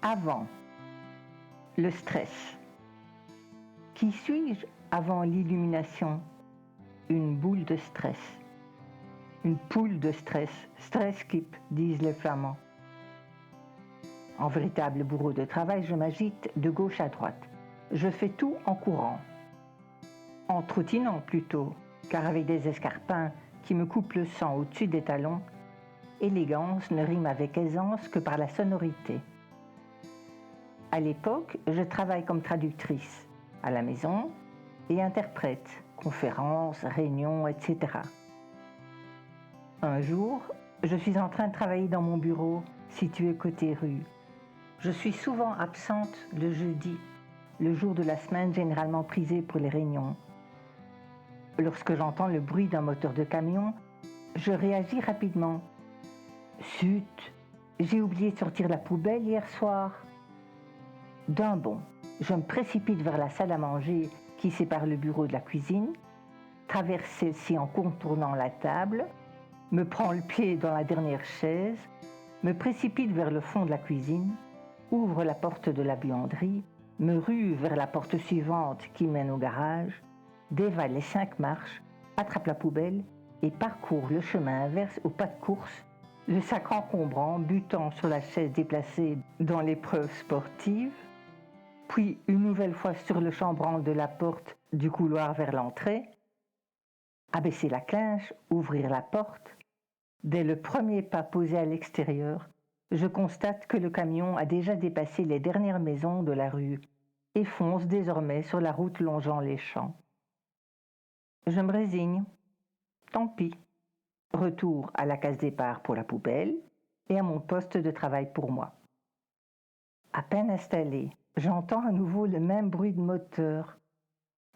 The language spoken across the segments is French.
Avant, le stress. Qui suis-je avant l'illumination? Une boule de stress. Une poule de stress. Stresskip, disent les Flamands. En véritable bourreau de travail, je m'agite de gauche à droite. Je fais tout en courant. En trottinant plutôt, car avec des escarpins qui me coupent le sang au-dessus des talons, élégance ne rime avec aisance que par la sonorité. À l'époque, je travaille comme traductrice à la maison et interprète, conférences, réunions, etc. Un jour, je suis en train de travailler dans mon bureau situé côté rue. Je suis souvent absente le jeudi, le jour de la semaine généralement prisé pour les réunions. Lorsque j'entends le bruit d'un moteur de camion, je réagis rapidement. Zut, j'ai oublié de sortir la poubelle hier soir. D'un bond, je me précipite vers la salle à manger qui sépare le bureau de la cuisine, traverse celle-ci en contournant la table, me prends le pied dans la dernière chaise, me précipite vers le fond de la cuisine, ouvre la porte de la buanderie, me rue vers la porte suivante qui mène au garage, dévale les 5 marches, attrape la poubelle et parcourt le chemin inverse au pas de course, le sac encombrant butant sur la chaise déplacée dans l'épreuve sportive, puis une nouvelle fois sur le chambranle de la porte du couloir vers l'entrée, abaisser la clinche, ouvrir la porte. Dès le premier pas posé à l'extérieur, je constate que le camion a déjà dépassé les dernières maisons de la rue et fonce désormais sur la route longeant les champs. Je me résigne. Tant pis. Retour à la case départ pour la poubelle et à mon poste de travail pour moi. À peine installé, j'entends à nouveau le même bruit de moteur.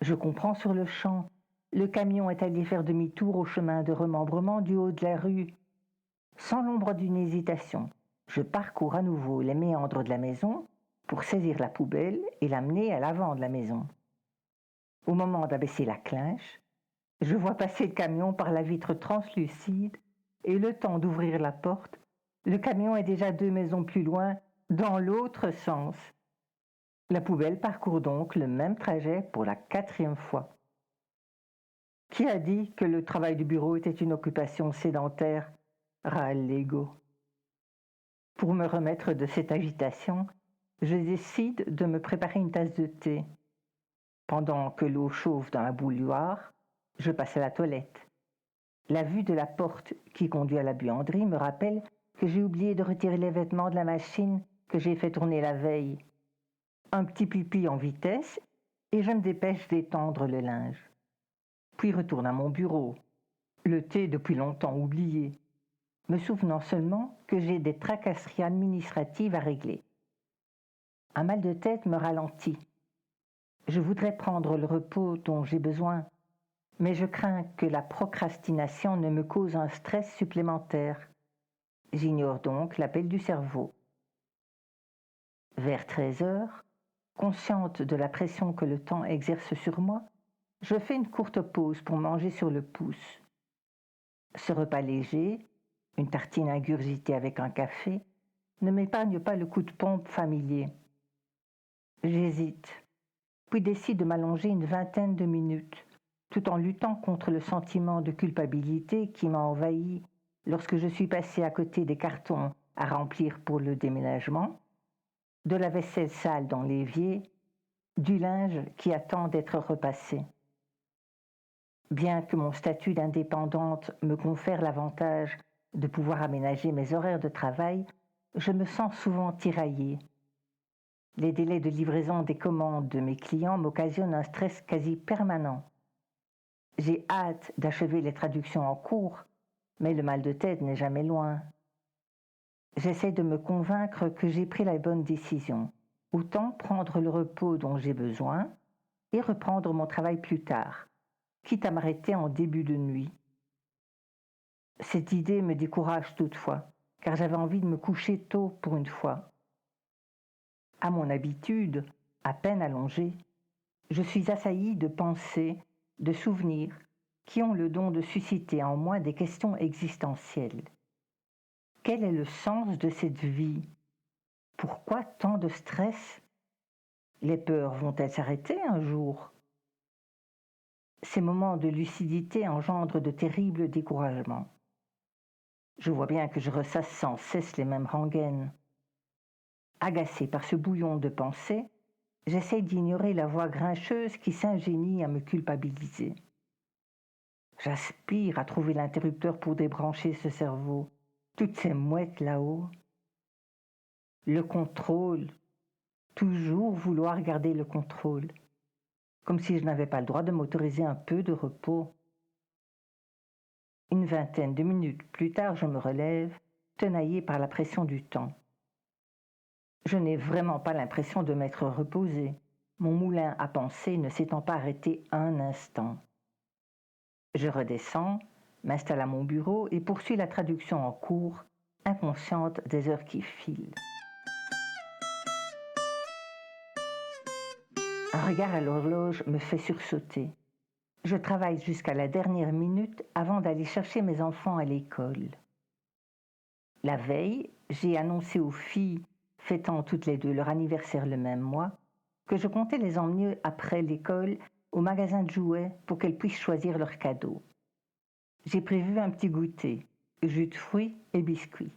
Je comprends sur le champ. Le camion est allé faire demi-tour au chemin de remembrement du haut de la rue. Sans l'ombre d'une hésitation, je parcours à nouveau les méandres de la maison pour saisir la poubelle et l'amener à l'avant de la maison. Au moment d'abaisser la clinche, je vois passer le camion par la vitre translucide et le temps d'ouvrir la porte, le camion est déjà 2 maisons plus loin, dans l'autre sens. La poubelle parcourt donc le même trajet pour la 4e fois. Qui a dit que le travail du bureau était une occupation sédentaire? Râle l'ego. Pour me remettre de cette agitation, je décide de me préparer une tasse de thé. Pendant que l'eau chauffe dans la bouilloire, je passe à la toilette. La vue de la porte qui conduit à la buanderie me rappelle que j'ai oublié de retirer les vêtements de la machine que j'ai fait tourner la veille. Un petit pipi en vitesse et je me dépêche d'étendre le linge. Puis retourne à mon bureau, le thé depuis longtemps oublié, me souvenant seulement que j'ai des tracasseries administratives à régler. Un mal de tête me ralentit. Je voudrais prendre le repos dont j'ai besoin, mais je crains que la procrastination ne me cause un stress supplémentaire. J'ignore donc l'appel du cerveau. Vers 13 heures, consciente de la pression que le temps exerce sur moi, je fais une courte pause pour manger sur le pouce. Ce repas léger, une tartine ingurgitée avec un café, ne m'épargne pas le coup de pompe familier. J'hésite, puis décide de m'allonger une vingtaine de minutes, tout en luttant contre le sentiment de culpabilité qui m'a envahi lorsque je suis passée à côté des cartons à remplir pour le déménagement, de la vaisselle sale dans l'évier, du linge qui attend d'être repassé. Bien que mon statut d'indépendante me confère l'avantage de pouvoir aménager mes horaires de travail, je me sens souvent tiraillée. Les délais de livraison des commandes de mes clients m'occasionnent un stress quasi permanent. J'ai hâte d'achever les traductions en cours, mais le mal de tête n'est jamais loin. J'essaie de me convaincre que j'ai pris la bonne décision. Autant prendre le repos dont j'ai besoin et reprendre mon travail plus tard, quitte à m'arrêter en début de nuit. Cette idée me décourage toutefois, car j'avais envie de me coucher tôt pour une fois. À mon habitude, à peine allongée, je suis assaillie de pensées, de souvenirs, qui ont le don de susciter en moi des questions existentielles. Quel est le sens de cette vie? Pourquoi tant de stress? Les peurs vont-elles s'arrêter un jour? Ces moments de lucidité engendrent de terribles découragements. Je vois bien que je ressasse sans cesse les mêmes rengaines. Agacé par ce bouillon de pensées, j'essaie d'ignorer la voix grincheuse qui s'ingénie à me culpabiliser. J'aspire à trouver l'interrupteur pour débrancher ce cerveau, toutes ces mouettes là-haut. Le contrôle, toujours vouloir garder le contrôle, comme si je n'avais pas le droit de m'autoriser un peu de repos. Une vingtaine de minutes plus tard, je me relève, tenaillé par la pression du temps. Je n'ai vraiment pas l'impression de m'être reposé, mon moulin à penser ne s'étant pas arrêté un instant. Je redescends, m'installe à mon bureau et poursuis la traduction en cours, inconsciente des heures qui filent. Un regard à l'horloge me fait sursauter. Je travaille jusqu'à la dernière minute avant d'aller chercher mes enfants à l'école. La veille, j'ai annoncé aux filles, fêtant toutes les deux leur anniversaire le même mois, que je comptais les emmener après l'école au magasin de jouets pour qu'elles puissent choisir leurs cadeaux. J'ai prévu un petit goûter, jus de fruits et biscuits,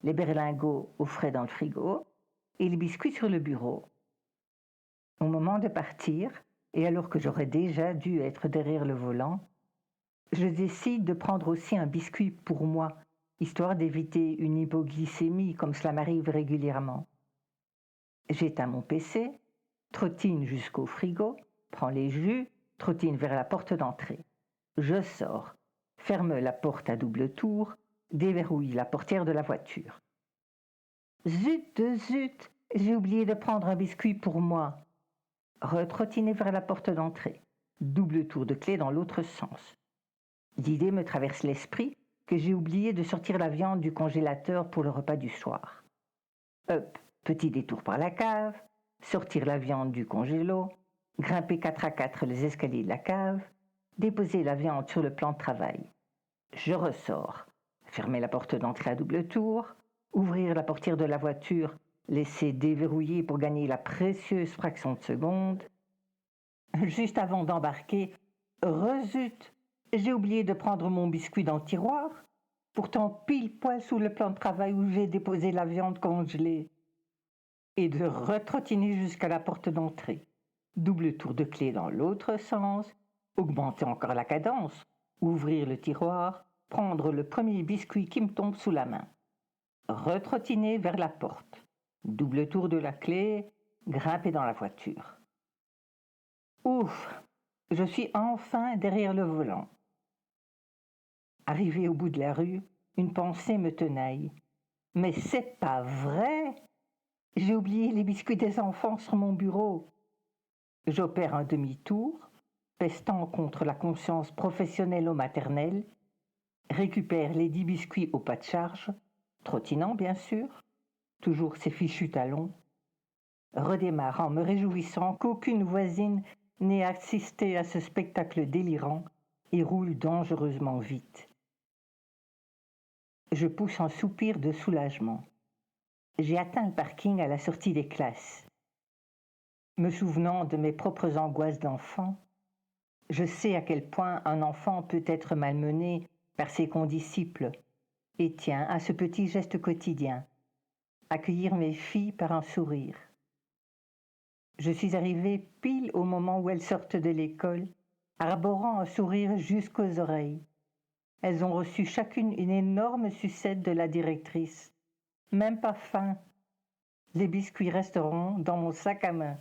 les berlingots au frais dans le frigo et les biscuits sur le bureau. Au moment de partir, et alors que j'aurais déjà dû être derrière le volant, je décide de prendre aussi un biscuit pour moi, histoire d'éviter une hypoglycémie comme cela m'arrive régulièrement. J'éteins mon PC, trottine jusqu'au frigo, prends les jus, trottine vers la porte d'entrée. Je sors, ferme la porte à double tour, déverrouille la portière de la voiture. Zut, zut, j'ai oublié de prendre un biscuit pour moi. Retrottiner vers la porte d'entrée, double tour de clé dans l'autre sens. L'idée me traverse l'esprit que j'ai oublié de sortir la viande du congélateur pour le repas du soir. Hop, petit détour par la cave, sortir la viande du congélo, grimper 4 à 4 les escaliers de la cave, déposer la viande sur le plan de travail. Je ressors, fermer la porte d'entrée à double tour, ouvrir la portière de la voiture, laisser déverrouiller pour gagner la précieuse fraction de seconde. Juste avant d'embarquer, rezut, j'ai oublié de prendre mon biscuit dans le tiroir, pourtant pile poil sous le plan de travail où j'ai déposé la viande congelée. Et de retrottiner jusqu'à la porte d'entrée. Double tour de clé dans l'autre sens, augmenter encore la cadence, ouvrir le tiroir, prendre le premier biscuit qui me tombe sous la main. Retrottiner vers la porte. Double tour de la clé, grimper dans la voiture. Ouf, je suis enfin derrière le volant. Arrivé au bout de la rue, une pensée me tenaille. Mais c'est pas vrai! J'ai oublié les biscuits des enfants sur mon bureau. J'opère un demi-tour, pestant contre la conscience professionnelle au maternel, récupère les 10 biscuits au pas de charge, trottinant bien sûr, toujours ces fichus talons, redémarre en me réjouissant qu'aucune voisine n'ait assisté à ce spectacle délirant et roule dangereusement vite. Je pousse un soupir de soulagement. J'ai atteint le parking à la sortie des classes. Me souvenant de mes propres angoisses d'enfant, je sais à quel point un enfant peut être malmené par ses condisciples et tiens à ce petit geste quotidien, accueillir mes filles par un sourire. Je suis arrivée pile au moment où elles sortent de l'école, arborant un sourire jusqu'aux oreilles. Elles ont reçu chacune une énorme sucette de la directrice. Même pas faim. Les biscuits resteront dans mon sac à main.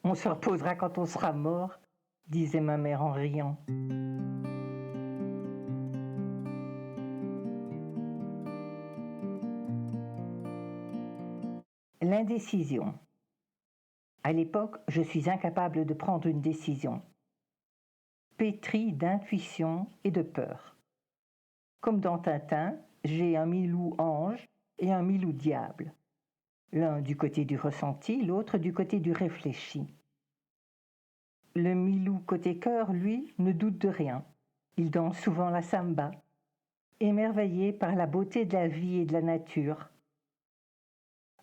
On se reposera quand on sera mort, disait ma mère en riant. L'indécision. À l'époque, je suis incapable de prendre une décision. Pétri d'intuition et de peur. Comme dans Tintin, j'ai un Milou ange et un Milou diable. L'un du côté du ressenti, l'autre du côté du réfléchi. Le Milou côté cœur, lui, ne doute de rien. Il danse souvent la samba, émerveillé par la beauté de la vie et de la nature.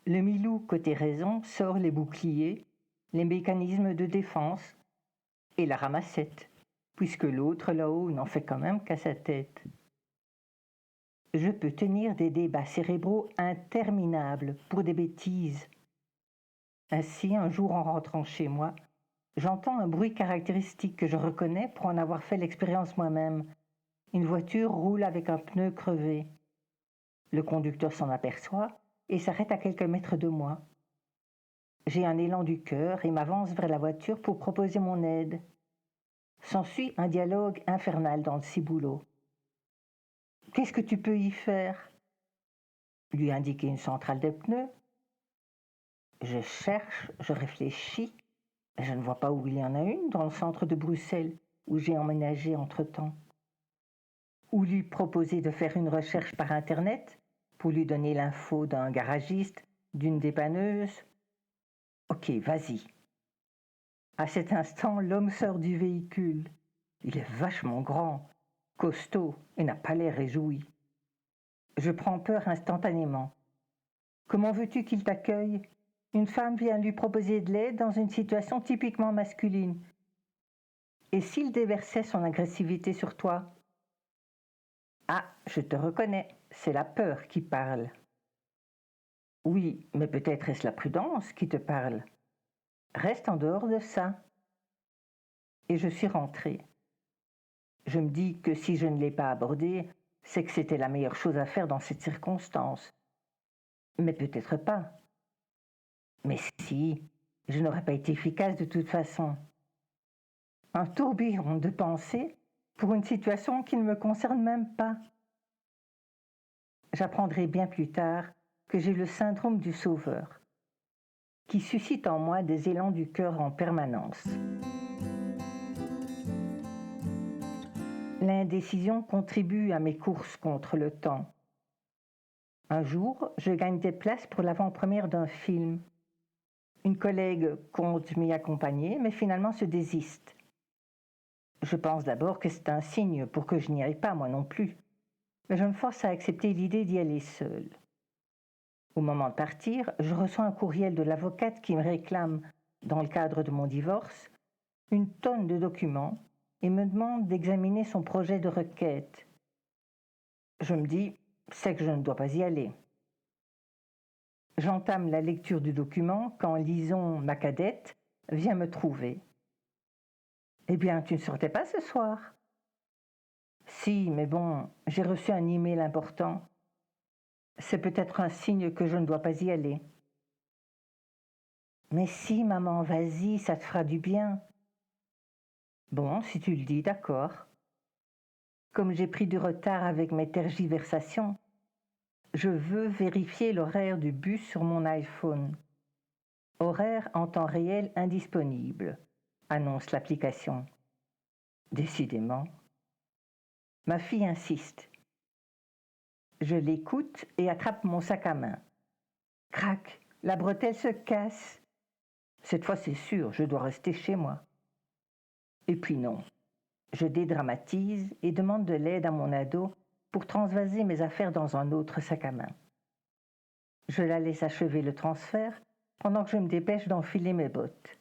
Le Milou côté raison sort les boucliers, les mécanismes de défense et la ramassette, puisque l'autre là-haut n'en fait quand même qu'à sa tête. Je peux tenir des débats cérébraux interminables pour des bêtises. Ainsi, un jour en rentrant chez moi, j'entends un bruit caractéristique que je reconnais pour en avoir fait l'expérience moi-même. Une voiture roule avec un pneu crevé. Le conducteur s'en aperçoit et s'arrête à quelques mètres de moi. J'ai un élan du cœur et m'avance vers la voiture pour proposer mon aide. S'ensuit un dialogue infernal dans le ciboulot. « Qu'est-ce que tu peux y faire ?» Lui indiquer une centrale de pneus. Je cherche, je réfléchis. Je ne vois pas où il y en a une dans le centre de Bruxelles, où j'ai emménagé entre-temps. Ou lui proposer de faire une recherche par Internet pour lui donner l'info d'un garagiste, d'une dépanneuse. Ok, vas-y. À cet instant, l'homme sort du véhicule. Il est vachement grand, costaud et n'a pas l'air réjoui. Je prends peur instantanément. Comment veux-tu qu'il t'accueille ? Une femme vient lui proposer de l'aide dans une situation typiquement masculine. Et s'il déversait son agressivité sur toi ? Ah, je te reconnais, c'est la peur qui parle. Oui, mais peut-être est-ce la prudence qui te parle. Reste en dehors de ça. Et je suis rentrée. Je me dis que si je ne l'ai pas abordé, c'est que c'était la meilleure chose à faire dans cette circonstance. Mais peut-être pas. Mais si, je n'aurais pas été efficace de toute façon. Un tourbillon de pensées pour une situation qui ne me concerne même pas. J'apprendrai bien plus tard que j'ai le syndrome du sauveur, qui suscite en moi des élans du cœur en permanence. L'indécision contribue à mes courses contre le temps. Un jour, je gagne des places pour l'avant-première d'un film. Une collègue compte m'y accompagner, mais finalement se désiste. Je pense d'abord que c'est un signe pour que je n'y aille pas, moi non plus. Mais je me force à accepter l'idée d'y aller seule. Au moment de partir, je reçois un courriel de l'avocate qui me réclame, dans le cadre de mon divorce, une tonne de documents et me demande d'examiner son projet de requête. Je me dis, c'est que je ne dois pas y aller. J'entame la lecture du document quand Lison, ma cadette, vient me trouver. « Eh bien, tu ne sortais pas ce soir ?»« Si, mais bon, j'ai reçu un email important. C'est peut-être un signe que je ne dois pas y aller. »« Mais si, maman, vas-y, ça te fera du bien. »« Bon, si tu le dis, d'accord. » Comme j'ai pris du retard avec mes tergiversations, je veux vérifier l'horaire du bus sur mon iPhone. Horaire en temps réel indisponible, annonce l'application. Décidément. Ma fille insiste. Je l'écoute et attrape mon sac à main. Crac, la bretelle se casse. Cette fois, c'est sûr, je dois rester chez moi. Et puis non. Je dédramatise et demande de l'aide à mon ado pour transvaser mes affaires dans un autre sac à main. Je la laisse achever le transfert pendant que je me dépêche d'enfiler mes bottes.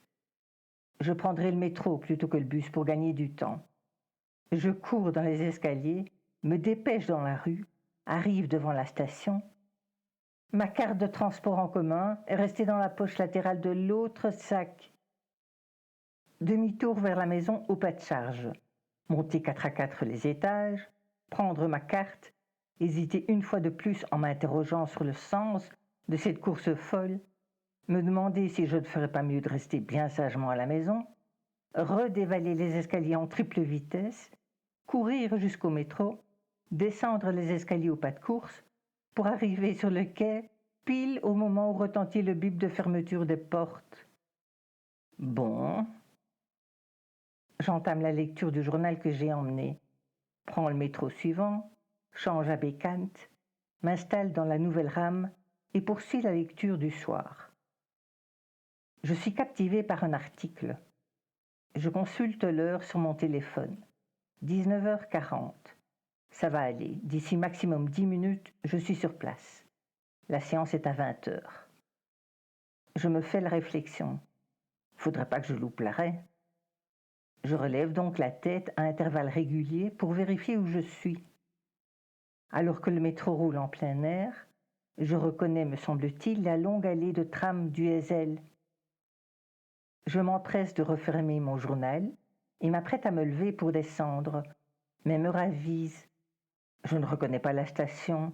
Je prendrai le métro plutôt que le bus pour gagner du temps. Je cours dans les escaliers, me dépêche dans la rue, arrive devant la station. Ma carte de transport en commun est restée dans la poche latérale de l'autre sac. Demi-tour vers la maison au pas de charge. Monter 4x4 les étages, prendre ma carte, hésiter une fois de plus en m'interrogeant sur le sens de cette course folle, me demander si je ne ferais pas mieux de rester bien sagement à la maison, redévaler les escaliers en triple vitesse, courir jusqu'au métro, descendre les escaliers au pas de course, pour arriver sur le quai, pile au moment où retentit le bip de fermeture des portes. Bon. J'entame la lecture du journal que j'ai emmené, prends le métro suivant, change à Bécante, m'installe dans la nouvelle rame et poursuis la lecture du soir. Je suis captivée par un article. Je consulte l'heure sur mon téléphone. 19h40. Ça va aller. D'ici maximum 10 minutes, je suis sur place. La séance est à 20h. Je me fais la réflexion. Faudrait pas que je loupe l'arrêt. Je relève donc la tête à intervalles réguliers pour vérifier où je suis. Alors que le métro roule en plein air, je reconnais, me semble-t-il, la longue allée de tram du Heysel. Je m'empresse de refermer mon journal et m'apprête à me lever pour descendre, mais me ravise. Je ne reconnais pas la station.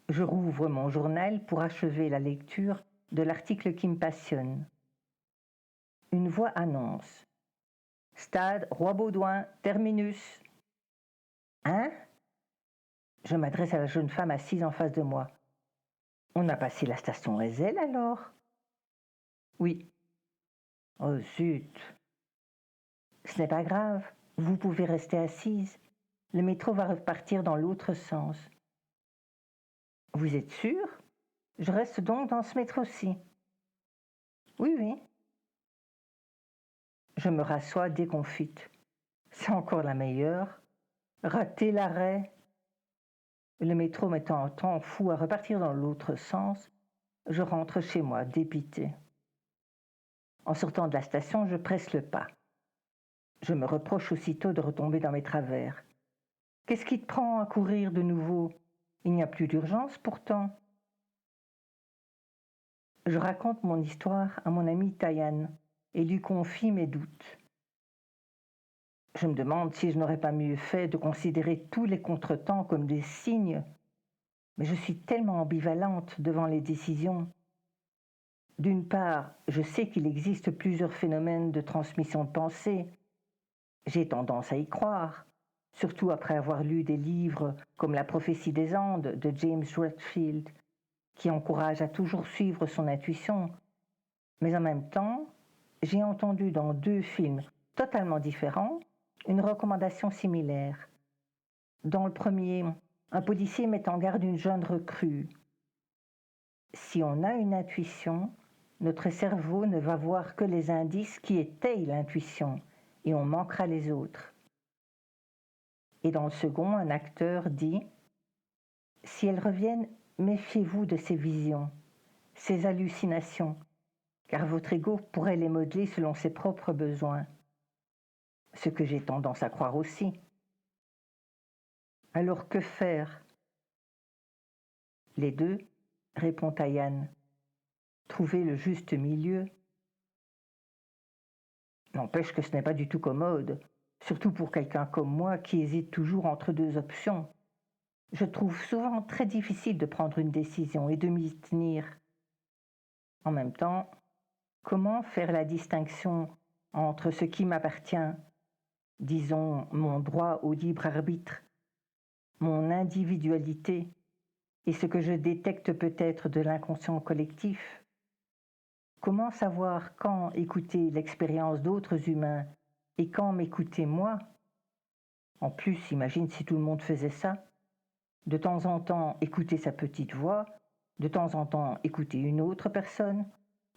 Je rouvre mon journal pour achever la lecture de l'article qui me passionne. Une voix annonce. Stade Roi-Baudouin, terminus. Hein? Je m'adresse à la jeune femme assise en face de moi. On a passé la station Heysel alors? Oui. Oh zut! Ce n'est pas grave, vous pouvez rester assise. Le métro va repartir dans l'autre sens. Vous êtes sûre? Je reste donc dans ce métro-ci. Oui, oui. Je me rassois déconfite. C'est encore la meilleure. Rater l'arrêt. Le métro mettant un temps fou à repartir dans l'autre sens, je rentre chez moi, dépitée. En sortant de la station, je presse le pas. Je me reproche aussitôt de retomber dans mes travers. Qu'est-ce qui te prend à courir de nouveau? Il n'y a plus d'urgence pourtant. Je raconte mon histoire à mon amie Tayan et lui confie mes doutes. Je me demande si je n'aurais pas mieux fait de considérer tous les contretemps comme des signes, mais je suis tellement ambivalente devant les décisions. D'une part, je sais qu'il existe plusieurs phénomènes de transmission de pensée. J'ai tendance à y croire, surtout après avoir lu des livres comme La prophétie des Andes de James Redfield, qui encourage à toujours suivre son intuition. Mais en même temps, j'ai entendu dans 2 films totalement différents une recommandation similaire. Dans le premier, un policier met en garde une jeune recrue. Si on a une intuition, notre cerveau ne va voir que les indices qui étayent l'intuition et on manquera les autres. Et dans le second, un acteur dit « Si elles reviennent, méfiez-vous de ces visions, ces hallucinations, car votre ego pourrait les modeler selon ses propres besoins. » Ce que j'ai tendance à croire aussi. Alors que faire? Les deux, répond Tayan. Trouver le juste milieu. N'empêche que ce n'est pas du tout commode, surtout pour quelqu'un comme moi qui hésite toujours entre 2 options. Je trouve souvent très difficile de prendre une décision et de m'y tenir. En même temps, comment faire la distinction entre ce qui m'appartient, disons mon droit au libre arbitre, mon individualité, et ce que je détecte peut-être de l'inconscient collectif? Comment savoir quand écouter l'expérience d'autres humains et quand m'écouter moi? En plus, imagine si tout le monde faisait ça. De temps en temps, écouter sa petite voix, de temps en temps, écouter une autre personne,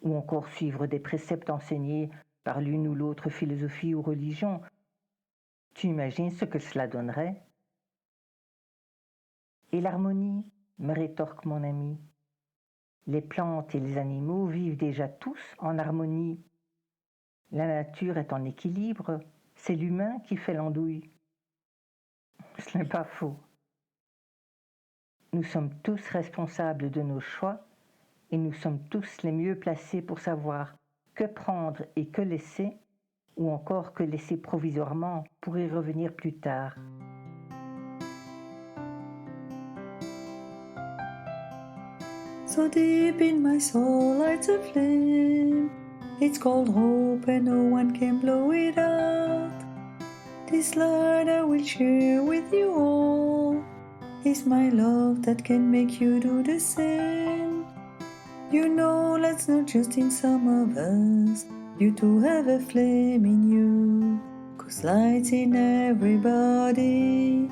ou encore suivre des préceptes enseignés par l'une ou l'autre philosophie ou religion. Tu imagines ce que cela donnerait? Et l'harmonie, me rétorque mon ami. Les plantes et les animaux vivent déjà tous en harmonie. La nature est en équilibre, c'est l'humain qui fait l'andouille. Ce n'est pas faux. Nous sommes tous responsables de nos choix et nous sommes tous les mieux placés pour savoir que prendre et que laisser, ou encore que laisser provisoirement pour y revenir plus tard. So deep in my soul lights a flame. It's called hope and no one can blow it out. This light I will share with you all. It's my love that can make you do the same. You know that's not just in some of us. You too have a flame in you, 'cause light's in everybody.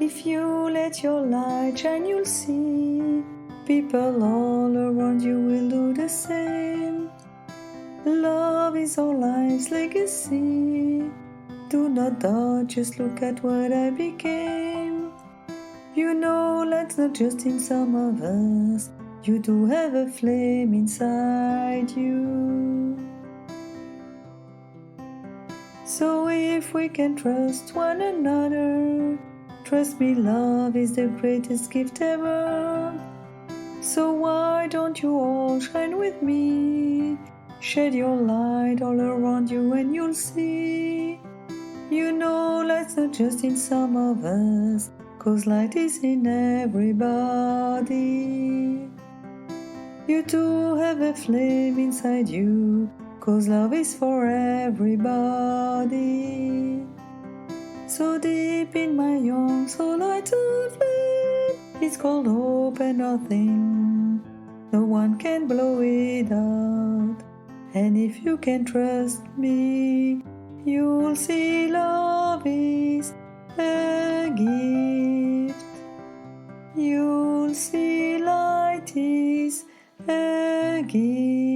If you let your light shine, you'll see people all around you will do the same. Love is our life's legacy. Do not doubt, just look at what I became. You know, light's not just in some of us. You do have a flame inside you. So if we can trust one another, trust me, love is the greatest gift ever. So why don't you all shine with me? Shed your light all around you and you'll see. You know, light's not just in some of us, 'cause light is in everybody. You too have a flame inside you, 'cause love is for everybody. So deep in my young soul lights a flame. It's called hope and nothing. No one can blow it out. And if you can trust me, you'll see love is a gift. You'll see light is a gift.